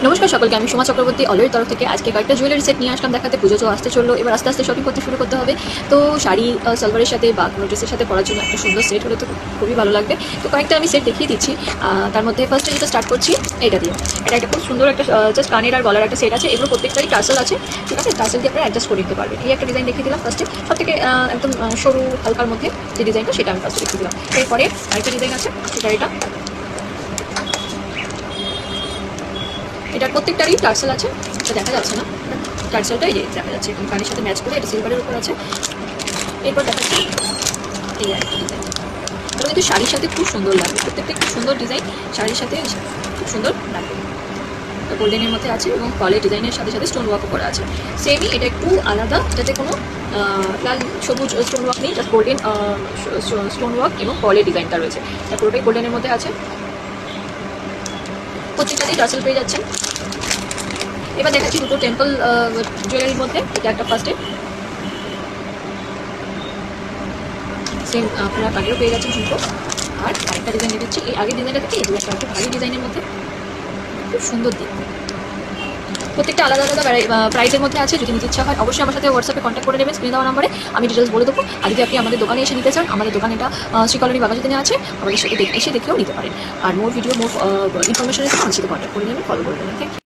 নমস্কার সকলকে, আমি সোমা চক্রবর্তী অলরের তরফ থেকে আজকে কয়েকটা জুয়েলারি সেট নিয়ে আসলাম দেখাতে। পুজো তো আসতে চললো, এবার আস্তে আস্তে শপিং করতে শুরু করতে হবে। তো শাড়ি সালোয়ারের সাথে বা কোনো ড্রেসের সাথে পরার জন্য একটা সুন্দর সেট হলে তো খুবই ভালো লাগবে। তো কয়েকটা আমি সেট দেখিয়ে দিচ্ছি। তার মধ্যে ফার্স্টে যেটা স্টার্ট করছি এটা দিয়ে। এটা একটা খুব সুন্দর একটা জাস্ট কানের আর গলার একটা সেট আছে। এগুলো প্রত্যেকটাই টার্সেল আছে, ঠিক আছে? টার্সেল দিয়ে আপনারা অ্যাডজাস্ট করে নিতে পারবেন। এই একটা ডিজাইন দেখিয়ে দিলাম ফার্স্টে, সব থেকে একদম সরু হালকার মধ্যে যে ডিজাইনটা সেটা আমি ফার্স্টে দেখিয়ে দিলাম। এরপরে আরেকটা ডিজাইন আছে, সেটা এটার প্রত্যেকটারই টার্সেল আছে, এটা দেখা যাচ্ছে না, টার্সেলটা এই যে দেখা যাচ্ছে এবং কানের সাথে ম্যাচ করে এটা সিলভারের উপর আছে। এরপর দেখাচ্ছি এই একটা ডিজাইন, এগুলো কিন্তু শাড়ির সাথে খুব সুন্দর লাগবে, প্রত্যেকটা খুব সুন্দর ডিজাইন, শাড়ির সাথে খুব সুন্দর লাগবে। গোল্ডেনের মধ্যে আছে এবং ফলে ডিজাইনের সাথে সাথে স্টোন ওয়ার্কও করা আছে। সেমই এটা একটু আলাদা, যাতে কোনো লাল সবুজ স্টোন ওয়ার্ক নেই, জাস্ট গোল্ডেন স্টোন ওয়ার্ক এবং ফলের ডিজাইনটা রয়েছে। এটা পুরোটাই গোল্ডেনের মধ্যে আছে, প্রত্যেকটাতেই টার্সেল পেয়ে যাচ্ছেন। এবার দেখাচ্ছি দুটো টেম্পল জুয়েলারির মধ্যে। এটা একটা ফার্স্টে সেম আপনারা কাটেও পেয়ে যাচ্ছেন ঝুমকো, আর আরেকটা ডিজাইন দেখাচ্ছি এই আগের ডিজাইনটা থেকে এই একটা একটু ভারী ডিজাইনের মধ্যে, খুব সুন্দর দিক। প্রত্যেকটা আলাদা আলাদা প্রাইসের মধ্যে আছে। যদি নিতে ইচ্ছা হয় অবশ্যই আমার সাথে হোয়াটসঅ্যাপে কন্ট্যাক্ট করে নেবেন স্ক্রিনে দেওয়া নম্বরে, আমি ডিটেলস বলে দেবো। আর যদি আপনি আমাদের দোকানে এসে নিতে চান, আমাদের দোকান এটা শ্রীকলোনি বাগাজিতে আছে, আমাদের সাথে এসে দেখেও নিতে পারেন। আর মোর ভিডিও মোর ইনফরমেশনের জন্য আমার সাথে কন্ট্যাক্ট করে নেবেন, ফলো করে নেবেন। Thank you.